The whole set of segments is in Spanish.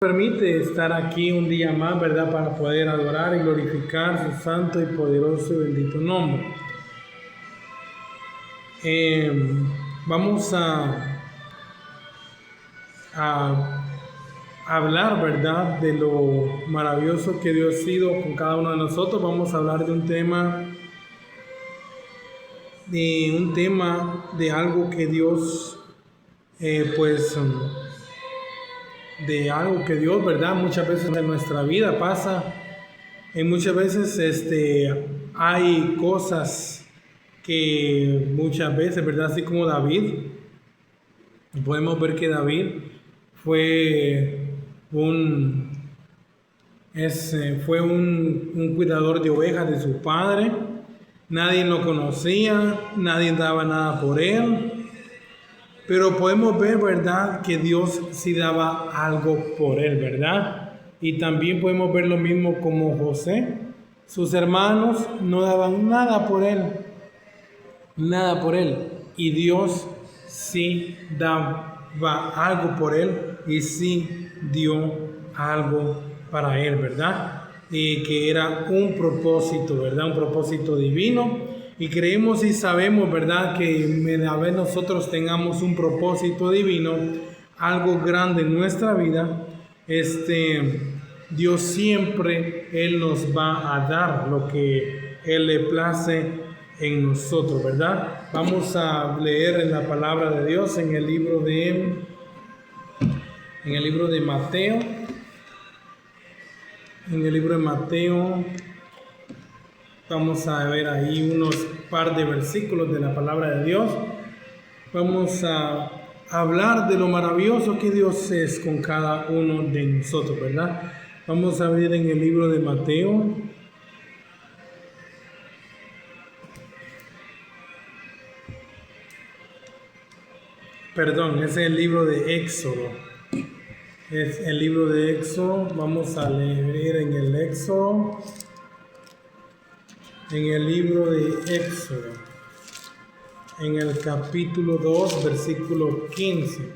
Permite estar aquí un día más, ¿verdad? Para poder adorar y glorificar su santo y poderoso y bendito nombre. Vamos a hablar, ¿verdad? De lo maravilloso que Dios ha sido con cada uno de nosotros. Vamos a hablar de un tema de algo que Dios, de algo que Dios, ¿verdad? Muchas veces en nuestra vida pasa. Y muchas veces hay cosas que muchas veces, ¿verdad? Así como David, podemos ver que David fue un cuidador de ovejas de su padre. Nadie lo conocía, nadie daba nada por él. Pero podemos ver, ¿verdad?, que Dios sí daba algo por él, ¿verdad? Y también podemos ver lo mismo como José. Sus hermanos no daban nada por él. Nada por él. Y Dios sí daba algo por él y sí dio algo para él, ¿verdad? Y que era un propósito, ¿verdad? Un propósito divino. Y creemos y sabemos, ¿verdad?, que a vez nosotros tengamos un propósito divino, algo grande en nuestra vida, Dios siempre, Él nos va a dar lo que Él le place en nosotros, ¿verdad? Vamos a leer en la palabra de Dios en el libro de Mateo. En el libro de Mateo vamos a ver ahí unos par de versículos de la palabra de Dios. Vamos a hablar de lo maravilloso que Dios es con cada uno de nosotros, ¿verdad? Vamos a ver en el libro de Mateo. Perdón, es el libro de Éxodo. Es el libro de Éxodo. Vamos a leer en el Éxodo. En el libro de Éxodo, en el capítulo 2, versículo 15.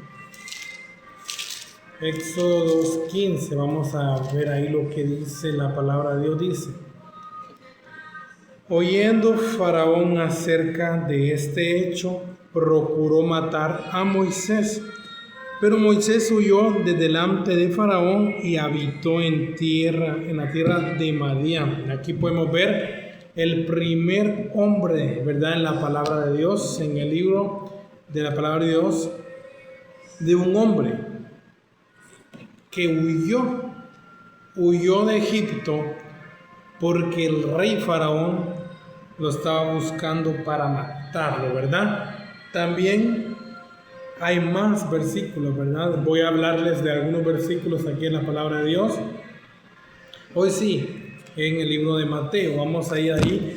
Éxodo 2:15, vamos a ver ahí lo que dice la palabra de Dios. Dice: oyendo Faraón acerca de este hecho, procuró matar a Moisés. Pero Moisés huyó de delante de Faraón y habitó en la tierra de Madián. Aquí podemos ver el primer hombre, ¿verdad?, en la palabra de Dios, en el libro de la palabra de Dios, de un hombre que huyó de Egipto porque el rey Faraón lo estaba buscando para matarlo, ¿verdad? También hay más versículos, ¿verdad? Voy a hablarles de algunos versículos aquí en la palabra de Dios. Hoy sí, en el libro de Mateo. Vamos a ir ahí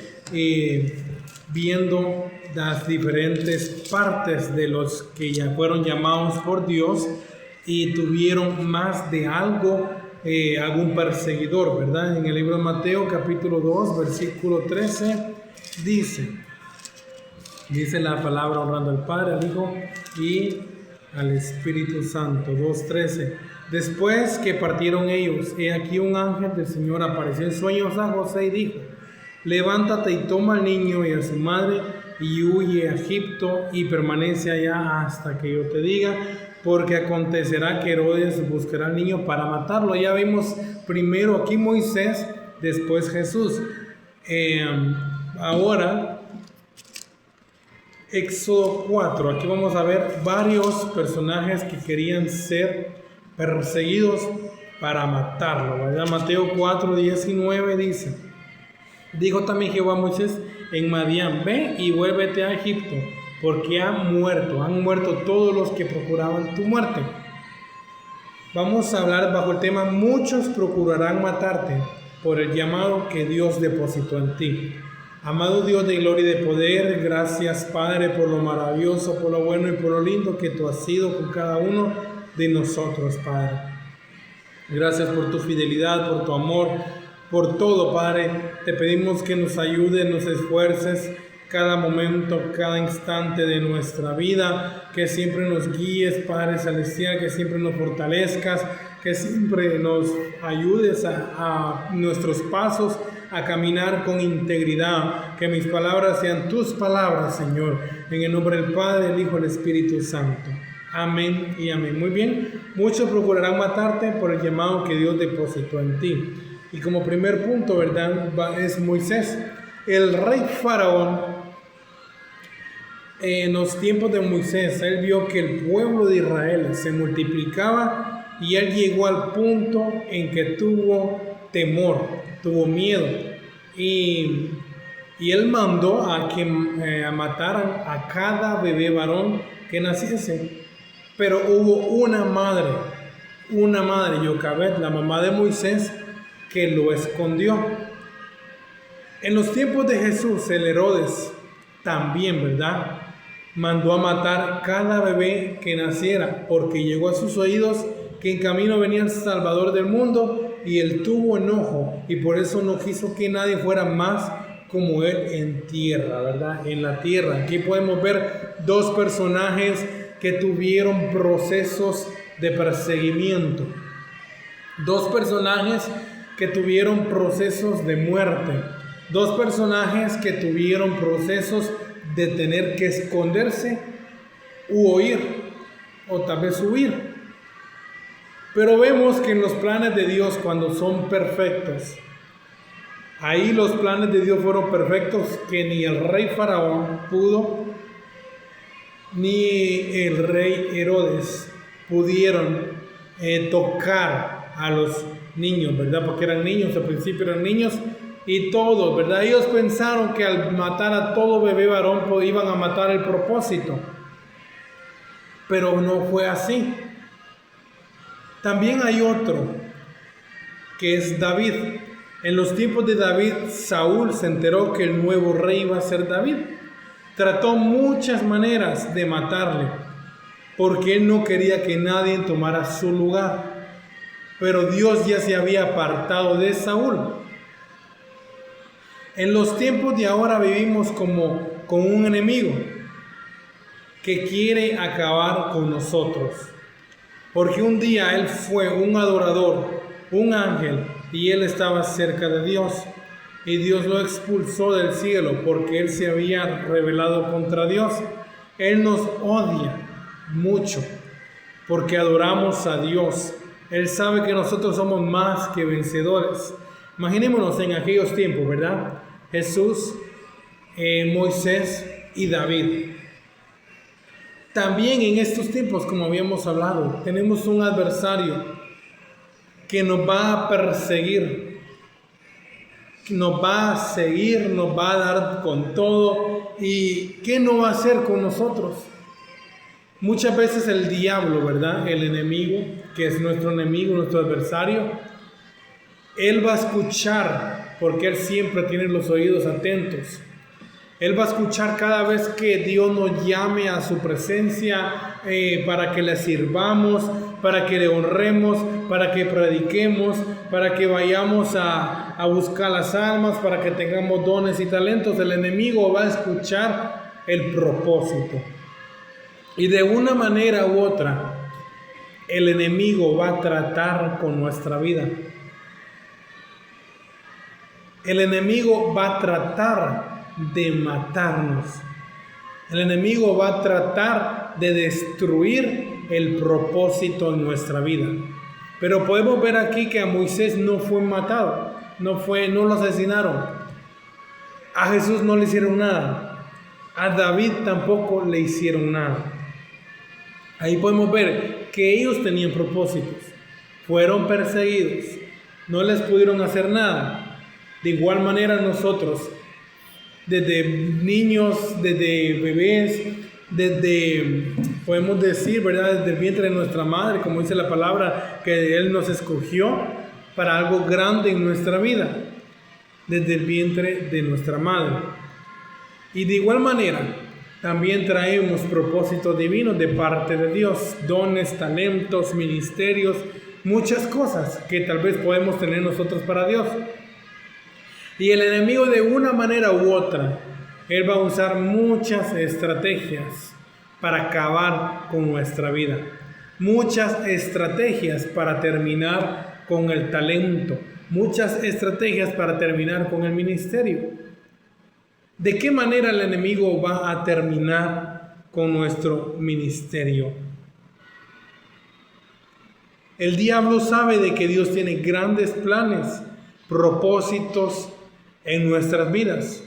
viendo las diferentes partes de los que ya fueron llamados por Dios y tuvieron más de algo, algún perseguidor, ¿verdad? En el libro de Mateo, capítulo 2, versículo 13, dice la palabra honrando al Padre, al Hijo y al Espíritu Santo. 2:13. Después que partieron ellos, he aquí un ángel del Señor apareció en sueños a José y dijo: levántate y toma al niño y a su madre y huye a Egipto y permanece allá hasta que yo te diga, porque acontecerá que Herodes buscará al niño para matarlo. Ya vimos primero aquí Moisés, después Jesús. Ahora Éxodo 4, aquí vamos a ver varios personajes que querían ser perseguidos para matarlo, ¿verdad? Mateo 4:19 dice: dijo también Jehová a Moisés en Madián: ve y vuélvete a Egipto, porque han muerto todos los que procuraban tu muerte. Vamos a hablar bajo el tema: muchos procurarán matarte por el llamado que Dios depositó en ti. Amado Dios de gloria y de poder, gracias Padre por lo maravilloso, por lo bueno y por lo lindo que tú has sido con cada uno de nosotros, Padre. Gracias por tu fidelidad, por tu amor, por todo, Padre. Te pedimos que nos ayudes, nos esfuerces cada momento, cada instante de nuestra vida, que siempre nos guíes, Padre Celestial, que siempre nos fortalezcas, que siempre nos ayudes a nuestros pasos a caminar con integridad, que mis palabras sean tus palabras, Señor, en el nombre del Padre, del Hijo y del Espíritu Santo. Amén y amén. Muy bien, muchos procurarán matarte por el llamado que Dios depositó en ti. Y como primer punto, ¿verdad?, es Moisés. El rey Faraón, en los tiempos de Moisés, él vio que el pueblo de Israel se multiplicaba y él llegó al punto en que tuvo temor, tuvo miedo. Y él mandó a que mataran a cada bebé varón que naciese. Pero hubo una madre, Jocabed, la mamá de Moisés, que lo escondió. En los tiempos de Jesús, el Herodes también, ¿verdad?, mandó a matar cada bebé que naciera, porque llegó a sus oídos que en camino venía el Salvador del mundo, y él tuvo enojo, y por eso no quiso que nadie fuera más como él en tierra, ¿verdad? En la tierra. Aquí podemos ver dos personajes que tuvieron procesos de perseguimiento. Dos personajes que tuvieron procesos de muerte. Dos personajes que tuvieron procesos de tener que esconderse u huir, o tal vez huir. Pero vemos que en los planes de Dios, cuando son perfectos, ahí los planes de Dios fueron perfectos, que ni el rey Faraón pudo, ni el rey Herodes pudieron tocar a los niños, ¿verdad? Porque eran niños, al principio eran niños, y todos, ¿verdad? Ellos pensaron que al matar a todo bebé varón iban a matar el propósito, pero no fue así. También hay otro, que es David. En los tiempos de David, Saúl se enteró que el nuevo rey iba a ser David. Trató muchas maneras de matarle, porque él no quería que nadie tomara su lugar. Pero Dios ya se había apartado de Saúl. En los tiempos de ahora vivimos como con un enemigo que quiere acabar con nosotros. Porque un día él fue un adorador, un ángel, y él estaba cerca de Dios. Y Dios lo expulsó del cielo porque él se había rebelado contra Dios. Él nos odia mucho porque adoramos a Dios. Él sabe que nosotros somos más que vencedores. Imaginémonos en aquellos tiempos, ¿verdad? Jesús, Moisés y David. También en estos tiempos, como habíamos hablado, tenemos un adversario que nos va a perseguir, nos va a seguir, nos va a dar con todo. ¿Y qué no va a hacer con nosotros? Muchas veces el diablo, ¿verdad?, el enemigo, que es nuestro enemigo, nuestro adversario, él va a escuchar, porque él siempre tiene los oídos atentos. Él va a escuchar cada vez que Dios nos llame a su presencia, para que le sirvamos, para que le honremos, para que prediquemos, para que vayamos a buscar las almas, para que tengamos dones y talentos. El enemigo va a escuchar el propósito. Y de una manera u otra, el enemigo va a tratar con nuestra vida. El enemigo va a tratar de matarnos. El enemigo va a tratar de destruir el propósito en nuestra vida. Pero podemos ver aquí que a Moisés no fue matado, no lo asesinaron. A Jesús no le hicieron nada. A David tampoco le hicieron nada. Ahí podemos ver que ellos tenían propósitos. Fueron perseguidos. No les pudieron hacer nada. De igual manera nosotros, desde niños, desde bebés, podemos decir, ¿verdad?, desde el vientre de nuestra madre, como dice la palabra, que Él nos escogió para algo grande en nuestra vida, desde el vientre de nuestra madre. Y de igual manera, también traemos propósitos divinos de parte de Dios, dones, talentos, ministerios, muchas cosas que tal vez podemos tener nosotros para Dios. Y el enemigo, de una manera u otra, él va a usar muchas estrategias para acabar con nuestra vida. muchas estrategias para terminar con el talento, muchas estrategias para terminar con el ministerio. ¿De qué manera el enemigo va a terminar con nuestro ministerio? El diablo sabe de que Dios tiene grandes planes, propósitos en nuestras vidas.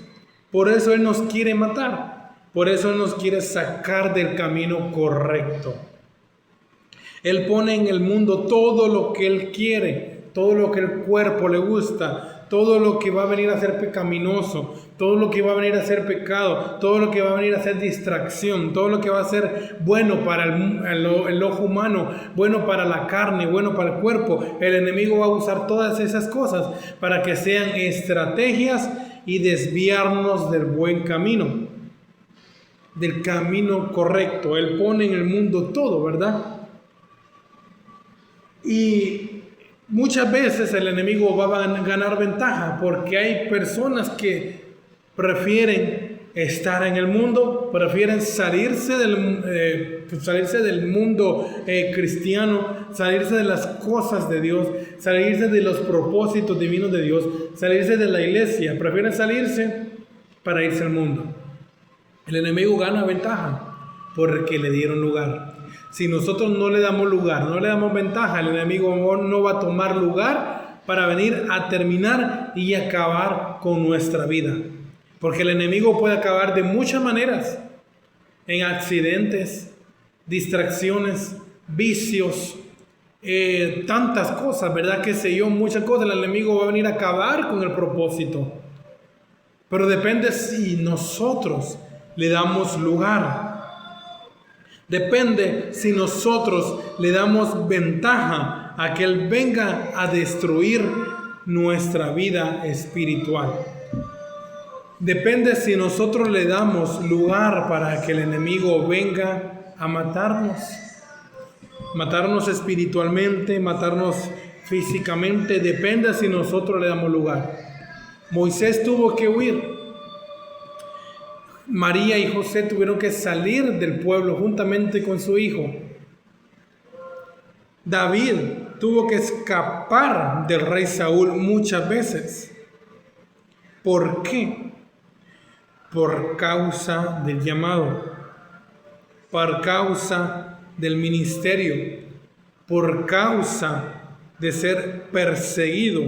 Por eso Él nos quiere matar. Por eso Él nos quiere sacar del camino correcto. Él pone en el mundo todo lo que Él quiere, todo lo que el cuerpo le gusta, todo lo que va a venir a ser pecaminoso, todo lo que va a venir a ser pecado, todo lo que va a venir a ser distracción, todo lo que va a ser bueno para el ojo humano, bueno para la carne, bueno para el cuerpo. El enemigo va a usar todas esas cosas para que sean estrategias y desviarnos del buen camino, del camino correcto. Él pone en el mundo todo, ¿verdad? Y muchas veces el enemigo va a ganar ventaja porque hay personas que prefieren estar en el mundo, prefieren salirse del mundo cristiano, salirse de las cosas de Dios, salirse de los propósitos divinos de Dios, salirse de la iglesia, prefieren salirse para irse al mundo. El enemigo gana ventaja porque le dieron lugar. Si nosotros no le damos lugar, no le damos ventaja, el enemigo no va a tomar lugar para venir a terminar y acabar con nuestra vida. Porque el enemigo puede acabar de muchas maneras, en accidentes, distracciones, vicios, tantas cosas, ¿verdad? Que sé yo, muchas cosas. El enemigo va a venir a acabar con el propósito. Pero depende si nosotros le damos lugar. Depende si nosotros le damos ventaja a que Él venga a destruir nuestra vida espiritual. Depende si nosotros le damos lugar para que el enemigo venga a matarnos. Matarnos espiritualmente, matarnos físicamente. Depende si nosotros le damos lugar. Moisés tuvo que huir. María y José tuvieron que salir del pueblo juntamente con su hijo. David tuvo que escapar del rey Saúl muchas veces. ¿Por qué? Por causa del llamado, por causa del ministerio, por causa de ser perseguido,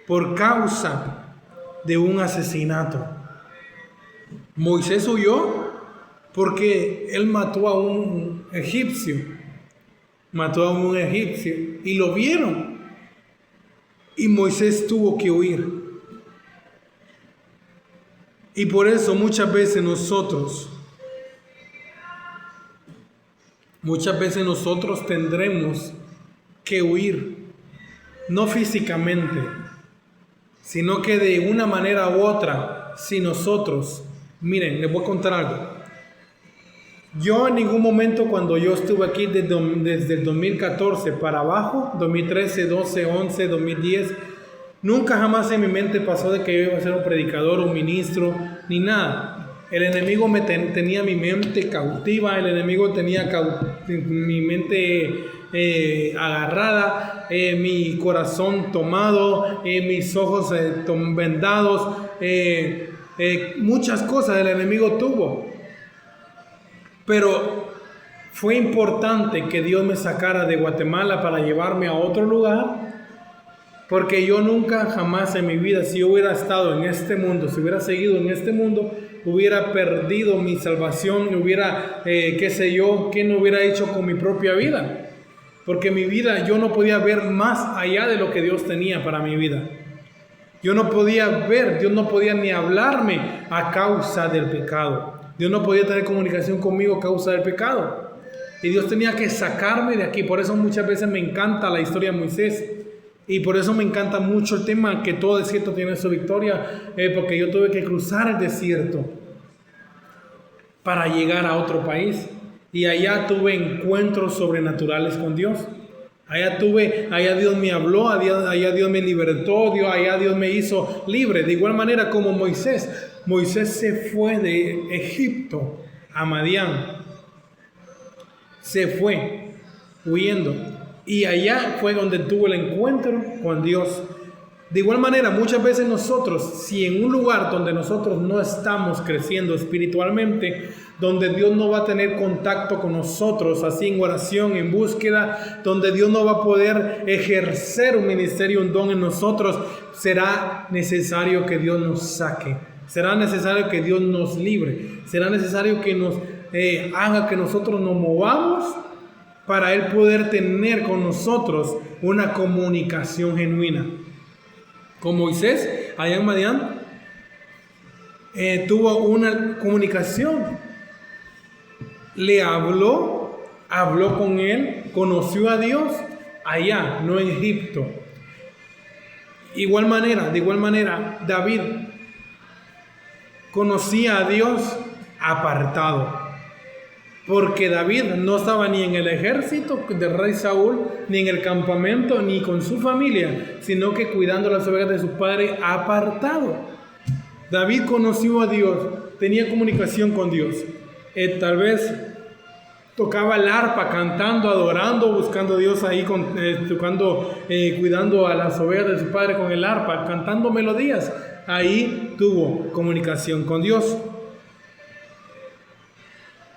por causa de un asesinato. Moisés huyó porque él mató a un egipcio, y lo vieron. Y Moisés tuvo que huir. Y por eso muchas veces nosotros tendremos que huir, no físicamente, sino que de una manera u otra, si nosotros, miren, les voy a contar algo. Yo en ningún momento cuando yo estuve aquí desde el 2014 para abajo, 2013, 12, 11, 2010, nunca jamás en mi mente pasó de que yo iba a ser un predicador, un ministro, ni nada. El enemigo tenía mi mente cautiva, el enemigo tenía mi mente agarrada, mi corazón tomado, mis ojos vendados, muchas cosas el enemigo tuvo. Pero fue importante que Dios me sacara de Guatemala para llevarme a otro lugar, porque yo nunca jamás en mi vida, si yo hubiera estado en este mundo, si hubiera seguido en este mundo, hubiera perdido mi salvación, hubiera, qué no hubiera hecho con mi propia vida. Porque mi vida, yo no podía ver más allá de lo que Dios tenía para mi vida. Yo no podía ver, Dios no podía ni hablarme a causa del pecado. Dios no podía tener comunicación conmigo a causa del pecado. Y Dios tenía que sacarme de aquí. Por eso muchas veces me encanta la historia de Moisés. Y por eso me encanta mucho el tema que todo desierto tiene su victoria. Porque yo tuve que cruzar el desierto para llegar a otro país. Y allá tuve encuentros sobrenaturales con Dios. Allá Dios me habló, allá Dios me libertó, allá Dios me hizo libre. De igual manera como Moisés se fue de Egipto a Madián. Se fue huyendo. Y allá fue donde tuvo el encuentro con Dios. De igual manera, muchas veces nosotros, si en un lugar donde nosotros no estamos creciendo espiritualmente, donde Dios no va a tener contacto con nosotros, así en oración, en búsqueda, donde Dios no va a poder ejercer un ministerio, un don en nosotros, será necesario que Dios nos saque, será necesario que Dios nos libre, será necesario que nos haga que nosotros nos movamos para Él poder tener con nosotros una comunicación genuina. Con Moisés, allá en Madián, tuvo una comunicación. Le habló con él, conoció a Dios allá, no en Egipto. De igual manera, David conocía a Dios apartado. Porque David no estaba ni en el ejército del rey Saúl, ni en el campamento, ni con su familia, sino que cuidando las ovejas de su padre apartado. David conoció a Dios, tenía comunicación con Dios. Tal vez tocaba el arpa, cantando, adorando, buscando a Dios ahí, cuidando a las ovejas de su padre con el arpa, cantando melodías. Ahí tuvo comunicación con Dios.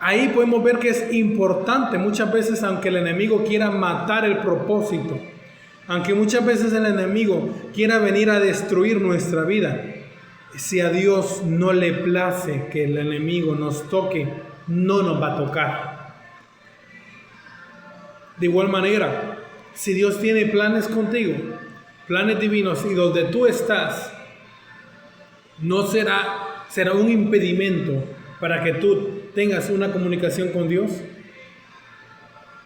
Ahí podemos ver que es importante muchas veces, aunque el enemigo quiera matar el propósito, aunque muchas veces el enemigo quiera venir a destruir nuestra vida, si a Dios no le place que el enemigo nos toque, no nos va a tocar. De igual manera, si Dios tiene planes contigo, planes divinos, y donde tú estás, no será un impedimento para que tú tengas una comunicación con Dios.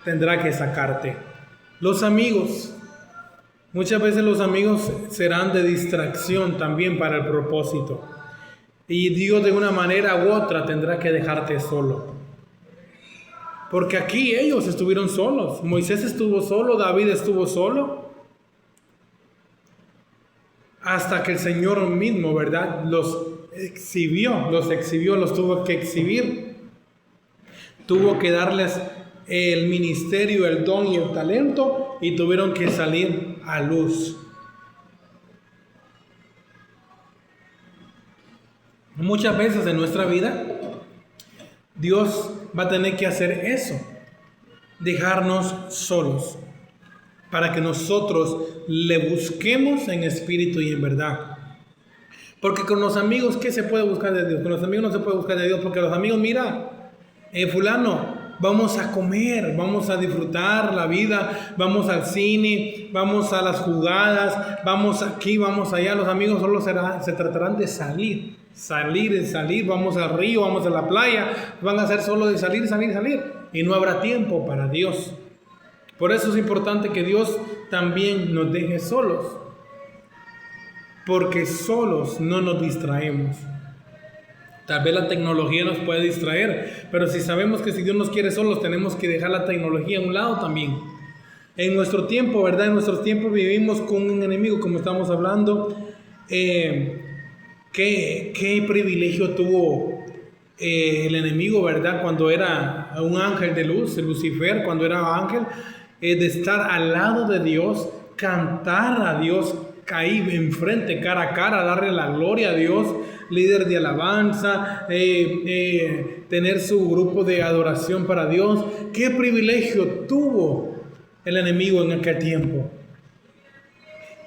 Tendrá que sacarte. Los amigos, muchas veces los amigos serán de distracción también para el propósito. Y Dios de una manera u otra tendrá que dejarte solo. Porque aquí ellos estuvieron solos. Moisés estuvo solo, David estuvo solo. Hasta que el Señor mismo, ¿verdad?, los exhibió, los tuvo que exhibir. Tuvo que darles el ministerio, el don y el talento, y tuvieron que salir a luz. Muchas veces en nuestra vida, Dios va a tener que hacer eso, dejarnos solos, para que nosotros le busquemos en espíritu y en verdad. Porque con los amigos, ¿qué se puede buscar de Dios? Con los amigos no se puede buscar de Dios, porque los amigos, mira, fulano, vamos a comer, vamos a disfrutar la vida, vamos al cine, vamos a las jugadas, vamos aquí, vamos allá. Los amigos solo se tratarán de salir, vamos al río, vamos a la playa, van a ser solo de salir, y no habrá tiempo para Dios. Por eso es importante que Dios también nos deje solos, porque solos no nos distraemos. Tal vez la tecnología nos puede distraer, pero si sabemos que si Dios nos quiere solos, tenemos que dejar la tecnología a un lado también. En nuestro tiempo, ¿verdad? En nuestros tiempos vivimos con un enemigo, como estamos hablando. ¿Qué privilegio tuvo el enemigo, ¿verdad? Cuando era un ángel de luz, Lucifer, cuando era ángel, de estar al lado de Dios, cantar a Dios, caer enfrente, cara a cara, darle la gloria a Dios, líder de alabanza, tener su grupo de adoración para Dios. ¿Qué privilegio tuvo el enemigo en aquel tiempo?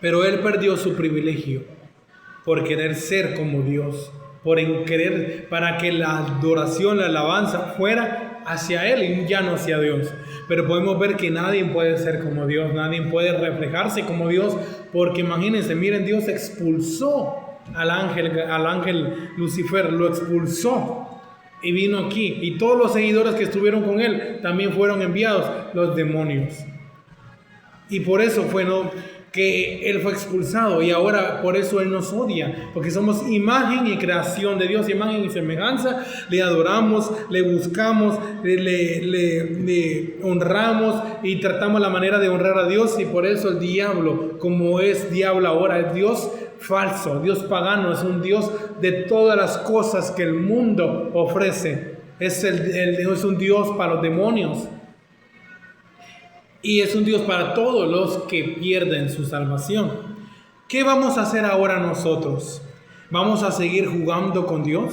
Pero él perdió su privilegio por querer ser como Dios, por querer para que la adoración, la alabanza fuera hacia él y ya no hacia Dios. Pero podemos ver que nadie puede ser como Dios, nadie puede reflejarse como Dios, porque imagínense, miren, Dios expulsó al ángel Lucifer, lo expulsó y vino aquí, y todos los seguidores que estuvieron con él también fueron enviados, los demonios. Y por eso fue que él fue expulsado, y ahora por eso él nos odia, porque somos imagen y creación de Dios, imagen y semejanza. Le adoramos, le buscamos, le honramos y tratamos la manera de honrar a Dios. Y por eso el diablo, como es diablo ahora, es Dios falso, Dios pagano, es un Dios de todas las cosas que el mundo ofrece. Es un Dios para los demonios. y es un Dios para todos los que pierden su salvación. ¿Qué vamos a hacer ahora nosotros? ¿Vamos a seguir jugando con Dios?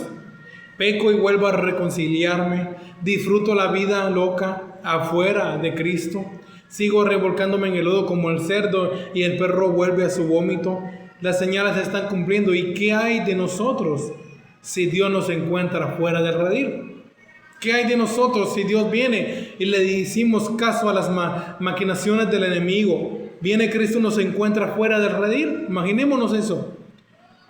Peco y vuelvo a reconciliarme, disfruto la vida loca afuera de Cristo, sigo revolcándome en el lodo como el cerdo y el perro vuelve a su vómito. Las señales se están cumpliendo. ¿Y qué hay de nosotros si Dios nos encuentra fuera del redil? ¿Qué hay de nosotros si Dios viene y le hicimos caso a las maquinaciones del enemigo? Viene Cristo y nos encuentra fuera del redil. Imaginémonos eso.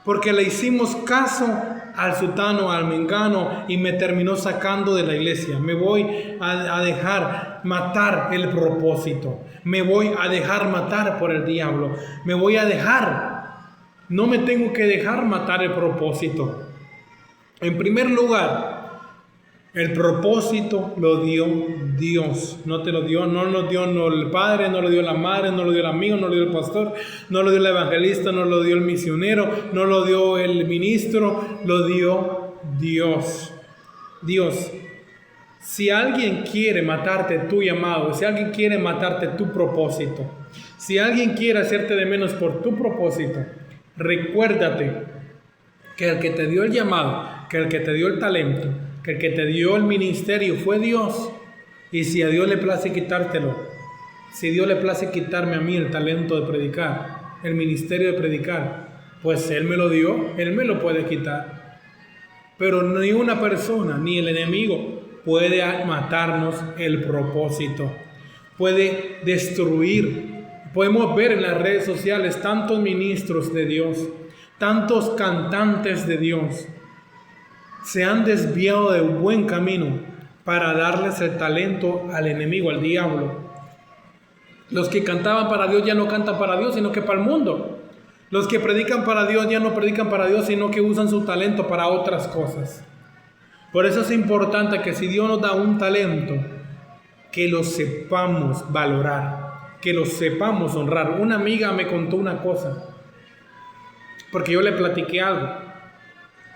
Porque le hicimos caso al sutano, al mengano, y me terminó sacando de la iglesia. Me voy a dejar matar el propósito. Me voy a dejar matar por el diablo. Me voy a dejar. No me tengo que dejar matar el propósito. En primer lugar, el propósito lo dio Dios. No te lo dio, no lo dio el padre, no lo dio la madre, no lo dio el amigo, no lo dio el pastor, no lo dio el evangelista, no lo dio el misionero, no lo dio el ministro, lo dio Dios. Dios. Si alguien quiere matarte tu llamado, si alguien quiere matarte tu propósito, si alguien quiere hacerte de menos por tu propósito, recuérdate que el que te dio el llamado, que el que te dio el talento, que el que te dio el ministerio fue Dios. Y si a Dios le place quitártelo, si Dios le place quitarme a mí el talento de predicar, el ministerio de predicar, pues Él me lo dio, Él me lo puede quitar. Pero ni una persona, ni el enemigo puede matarnos el propósito, puede destruir. Podemos ver en las redes sociales tantos ministros de Dios, tantos cantantes de Dios, se han desviado de un buen camino para darles el talento al enemigo, al diablo. Los que cantaban para Dios ya no cantan para Dios, sino que para el mundo. Los que predican para Dios ya no predican para Dios, sino que usan su talento para otras cosas. Por eso es importante que si Dios nos da un talento, que lo sepamos valorar, que lo sepamos honrar. Una amiga me contó una cosa, porque yo le platiqué algo.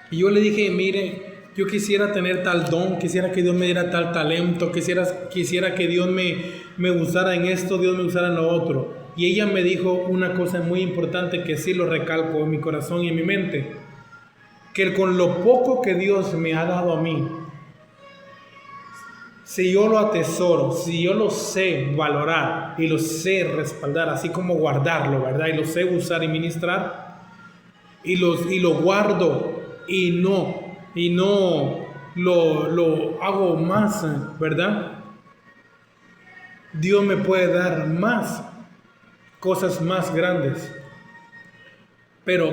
Y yo le dije, mire, yo quisiera tener tal don, quisiera que Dios me diera tal talento, quisiera que Dios me usara en esto, Dios me usara en lo otro. Y ella me dijo una cosa muy importante que sí lo recalco en mi corazón y en mi mente, que con lo poco que Dios me ha dado a mí, si yo lo atesoro, si yo lo sé valorar y lo sé respaldar, así como guardarlo, ¿verdad? Y lo sé usar y ministrar, y lo guardo, y no lo hago más, ¿verdad? Dios me puede dar más, cosas más grandes. Pero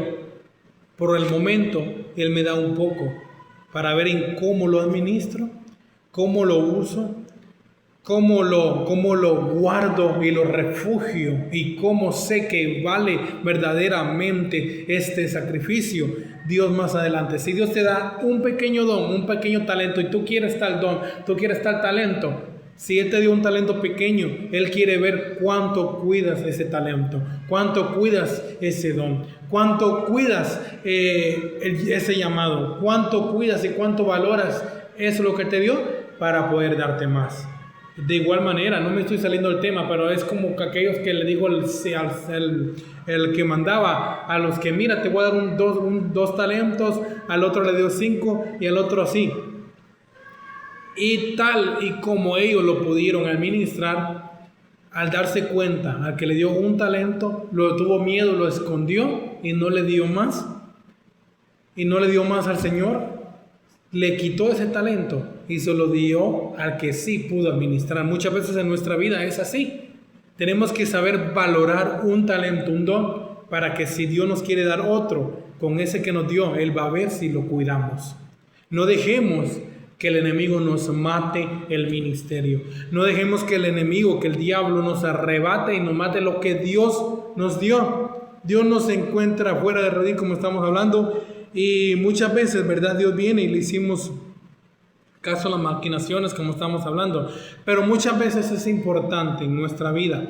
por el momento, Él me da un poco para ver en cómo lo administro, cómo lo uso, cómo lo guardo y lo refugio, y cómo sé que vale verdaderamente este sacrificio. Dios más adelante, si Dios te da un pequeño don, un pequeño talento, y tú quieres tal don, tú quieres tal talento, si Él te dio un talento pequeño, Él quiere ver cuánto cuidas ese talento, cuánto cuidas ese don, cuánto cuidas ese llamado, cuánto cuidas y cuánto valoras eso lo que te dio para poder darte más. De igual manera, no me estoy saliendo del tema, pero es como que aquellos que le dijo el que mandaba a los que, mira, te voy a dar dos talentos, al otro le dio 5 y al otro así. Y tal y como ellos lo pudieron administrar, al darse cuenta, al que le dio un talento, lo tuvo miedo, lo escondió y no le dio más. Y no le dio más al Señor. Le quitó ese talento y se lo dio al que sí pudo administrar. Muchas veces en nuestra vida es así. Tenemos que saber valorar un talento, un don, para que si Dios nos quiere dar otro, con ese que nos dio, Él va a ver si lo cuidamos. No dejemos que el enemigo nos mate el ministerio. No dejemos que el enemigo, que el diablo nos arrebate y nos mate lo que Dios nos dio. Dios nos encuentra fuera de redil, como estamos hablando. Y muchas veces, ¿verdad? Dios viene y le hicimos caso a las maquinaciones, como estamos hablando. Pero muchas veces es importante en nuestra vida.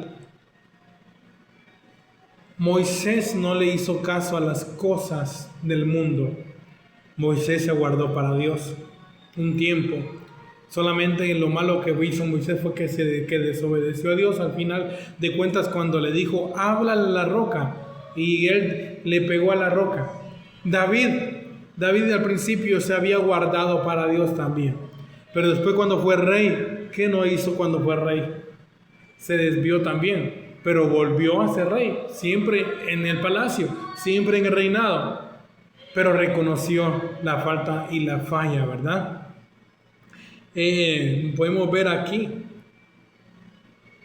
Moisés no le hizo caso a las cosas del mundo. Moisés se guardó para Dios un tiempo. Solamente lo malo que hizo Moisés fue que desobedeció a Dios. Al final de cuentas, cuando le dijo, habla a la roca, y él le pegó a la roca. David al principio se había guardado para Dios también. Pero después, cuando fue rey, ¿qué no hizo cuando fue rey? Se desvió también, pero volvió a ser rey, siempre en el palacio, siempre en el reinado, pero reconoció la falta y la falla, ¿verdad? Podemos ver aquí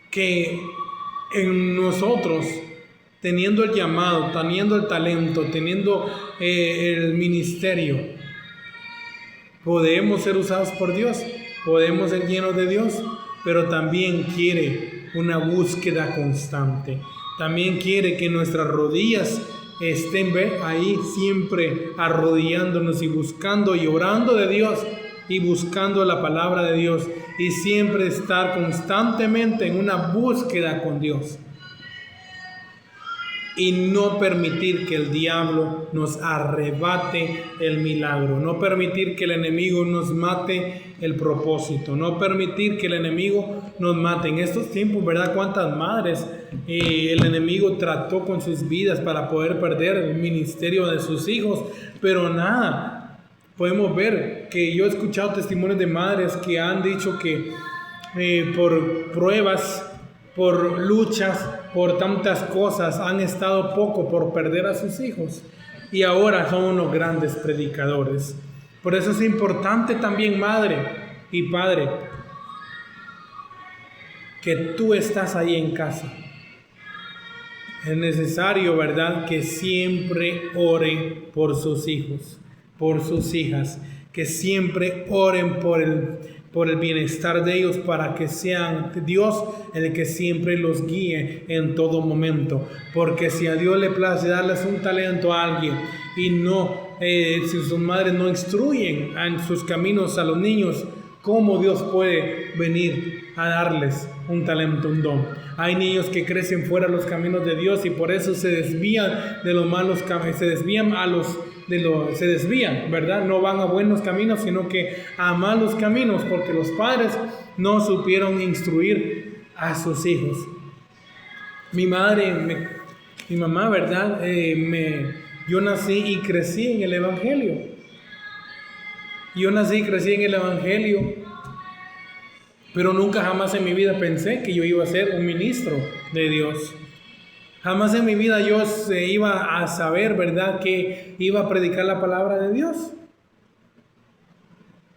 que en nosotros, teniendo el llamado, teniendo el talento, teniendo el ministerio, podemos ser usados por Dios, podemos ser llenos de Dios, pero también quiere una búsqueda constante. También quiere que nuestras rodillas estén ahí siempre arrodillándonos y buscando y orando de Dios y buscando la palabra de Dios, y siempre estar constantemente en una búsqueda con Dios. Y no permitir que el diablo nos arrebate el milagro, no permitir que el enemigo nos mate el propósito, no permitir que el enemigo nos mate. En estos tiempos, ¿verdad? Cuántas madres el enemigo trató con sus vidas para poder perder el ministerio de sus hijos, pero nada. Podemos ver que yo he escuchado testimonios de madres que han dicho que por pruebas, por luchas, por tantas cosas, han estado poco por perder a sus hijos, y ahora son unos grandes predicadores. Por eso es importante también, madre y padre, que tú estás ahí en casa. Es necesario, ¿verdad?, que siempre oren por sus hijos, por sus hijas, que siempre oren por el bienestar de ellos, para que sean Dios el que siempre los guíe en todo momento. Porque si a Dios le place darles un talento a alguien y si sus madres no instruyen en sus caminos a los niños, ¿cómo Dios puede venir a darles un talento, un don? Hay niños que crecen fuera de los caminos de Dios y por eso se desvían de los malos caminos, se desvían, ¿verdad? No van a buenos caminos, sino que a malos caminos, porque los padres no supieron instruir a sus hijos. Mi mamá, ¿verdad? Yo nací y crecí en el Evangelio. Pero nunca jamás en mi vida pensé que yo iba a ser un ministro de Dios. Jamás en mi vida yo iba a saber, ¿verdad?, que iba a predicar la palabra de Dios.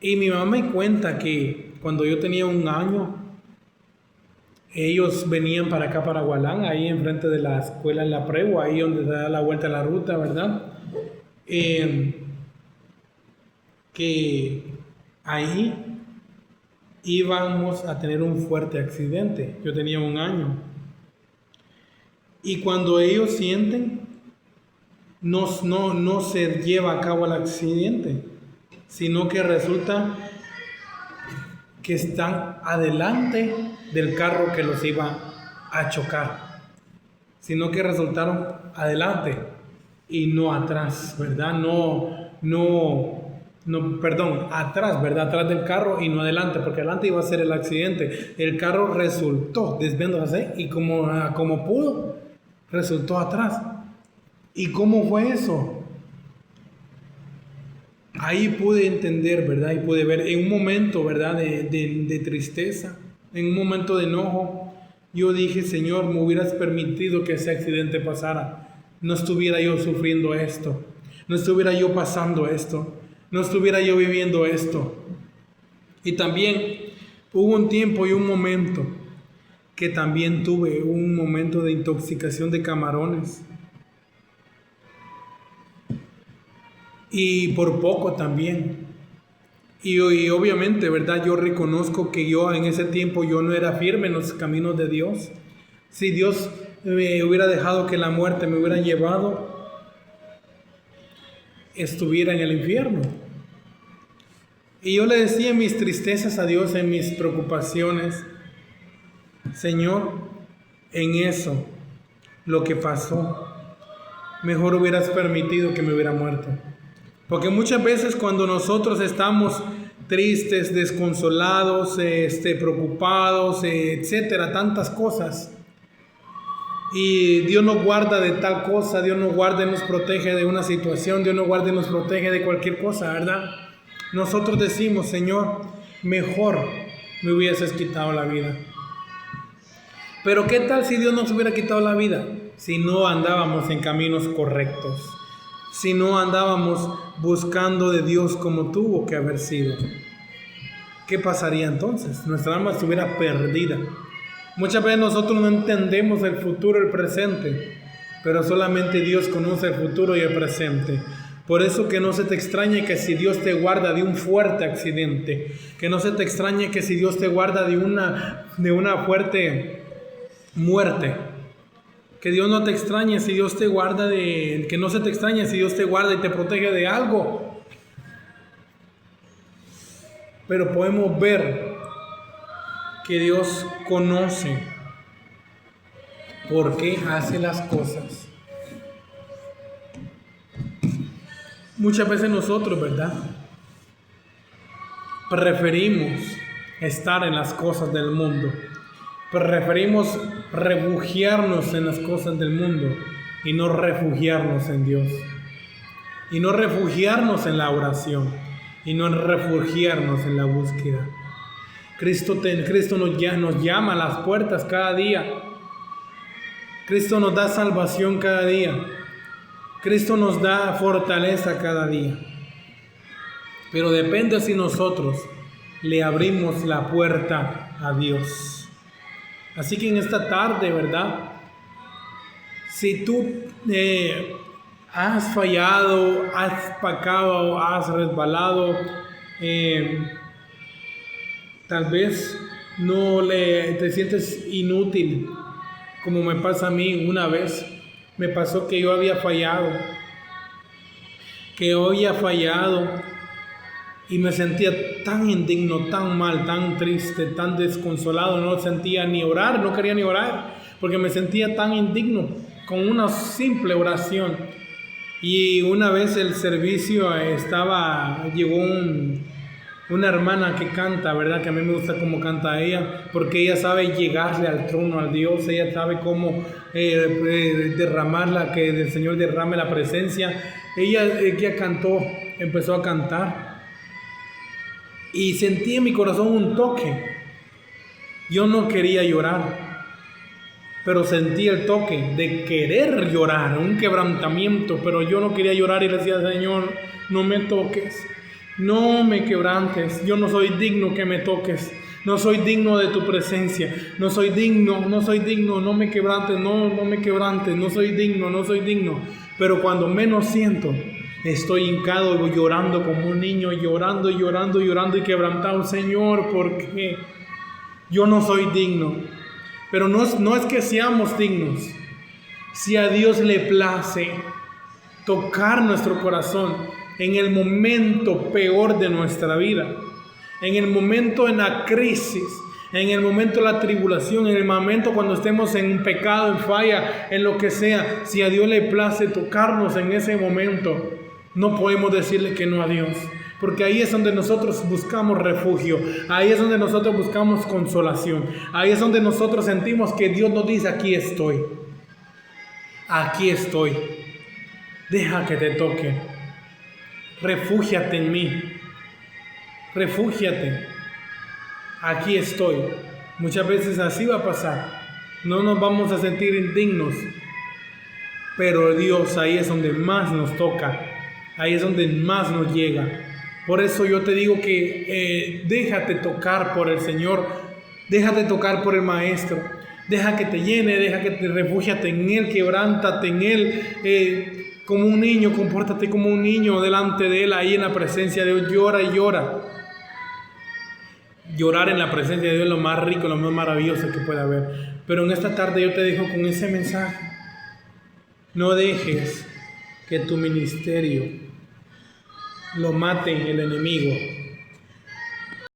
Y mi mamá me cuenta que cuando yo tenía 1 año, ellos venían para acá, para Gualán, ahí enfrente de la escuela en La Pregua, ahí donde da la vuelta a la ruta, ¿verdad? Que ahí íbamos a tener un fuerte accidente. Yo tenía 1 año. Y cuando ellos sienten, no se lleva a cabo el accidente, sino que resulta que están adelante del carro que los iba a chocar, sino que resultaron adelante y no atrás, ¿verdad? Atrás, ¿verdad? Atrás del carro y no adelante, porque adelante iba a ser el accidente. El carro resultó desviándose y como pudo, resultó atrás. ¿Y cómo fue eso? Ahí pude entender, ¿verdad? Y pude ver en un momento, ¿verdad?, de tristeza, en un momento de enojo. Yo dije, Señor, me hubieras permitido que ese accidente pasara. No estuviera yo sufriendo esto. No estuviera yo pasando esto. No estuviera yo viviendo esto. Y también hubo un tiempo y un momento que también tuve un momento de intoxicación de camarones. Y por poco también. Y obviamente, ¿verdad? Yo reconozco que yo en ese tiempo yo no era firme en los caminos de Dios. Si Dios me hubiera dejado que la muerte me hubiera llevado, estuviera en el infierno. Y yo le decía en mis tristezas a Dios, en mis preocupaciones, Señor, en eso, lo que pasó, mejor hubieras permitido que me hubiera muerto. Porque muchas veces cuando nosotros estamos tristes, desconsolados, preocupados, etcétera, tantas cosas. Y Dios nos guarda de tal cosa, Dios nos guarda y nos protege de una situación, Dios nos guarda y nos protege de cualquier cosa, ¿verdad? Nosotros decimos, Señor, mejor me hubieses quitado la vida. Pero ¿qué tal si Dios nos hubiera quitado la vida? Si no andábamos en caminos correctos, si no andábamos buscando de Dios como tuvo que haber sido. ¿Qué pasaría entonces? Nuestra alma estuviera perdida. Muchas veces nosotros no entendemos el futuro, el presente, pero solamente Dios conoce el futuro y el presente. Por eso que no se te extrañe que si Dios te guarda de un fuerte accidente, que no se te extrañe que si Dios te guarda de una fuerte muerte, que Dios no te extrañe si Dios te guarda que no se te extrañe si Dios te guarda y te protege de algo. Pero podemos ver que Dios conoce por qué hace las cosas. Muchas veces nosotros, ¿verdad?, preferimos estar en las cosas del mundo. Preferimos refugiarnos en las cosas del mundo y no refugiarnos en Dios. Y no refugiarnos en la oración. Y no refugiarnos en la búsqueda. Cristo nos llama a las puertas cada día. Cristo nos da salvación cada día. Cristo nos da fortaleza cada día. Pero depende si nosotros le abrimos la puerta a Dios. Así que en esta tarde, ¿verdad?, si tú has fallado, has pecado, has resbalado, tal vez te sientes inútil, como me pasa a mí. Una vez me pasó que yo había fallado, y me sentía tan indigno, tan mal, tan triste, tan desconsolado. No sentía ni orar, no quería ni orar, porque me sentía tan indigno con una simple oración. Y una vez el servicio llegó una hermana que canta, ¿verdad? Que a mí me gusta cómo canta ella, porque ella sabe llegarle al trono, a Dios. Ella sabe cómo derramarla, que el Señor derrame la presencia. Ella cantó, empezó a cantar, y sentí en mi corazón un toque. Yo no quería llorar, pero sentí el toque de querer llorar, un quebrantamiento, pero yo no quería llorar y le decía: Señor, no me toques, no me quebrantes, yo no soy digno que me toques, no soy digno de tu presencia, no soy digno, no me quebrantes, no me quebrantes, no soy digno. Pero cuando menos siento, estoy hincado llorando como un niño, llorando y quebrantado: Señor, ¿por qué? Yo no soy digno. Pero no es que seamos dignos. Si a Dios le place tocar nuestro corazón en el momento peor de nuestra vida, en el momento en la crisis, en el momento de la tribulación, en el momento cuando estemos en pecado, en falla, en lo que sea, si a Dios le place tocarnos en ese momento, no podemos decirle que no a Dios. Porque ahí es donde nosotros buscamos refugio, ahí es donde nosotros buscamos consolación, ahí es donde nosotros sentimos que Dios nos dice: aquí estoy, deja que te toque, refúgiate en mí, refúgiate, aquí estoy. Muchas veces así va a pasar, no nos vamos a sentir indignos, pero Dios ahí es donde más nos toca, ahí es donde más nos llega. Por eso yo te digo que déjate tocar por el Señor, déjate tocar por el Maestro, deja que te llene, deja que te refúgiate en Él, quebrántate en Él, como un niño, compórtate como un niño delante de Él, ahí en la presencia de Dios, llora y llora. Llorar en la presencia de Dios es lo más rico, lo más maravilloso que puede haber. Pero en esta tarde yo te dejo con ese mensaje: no dejes que tu ministerio lo mate el enemigo.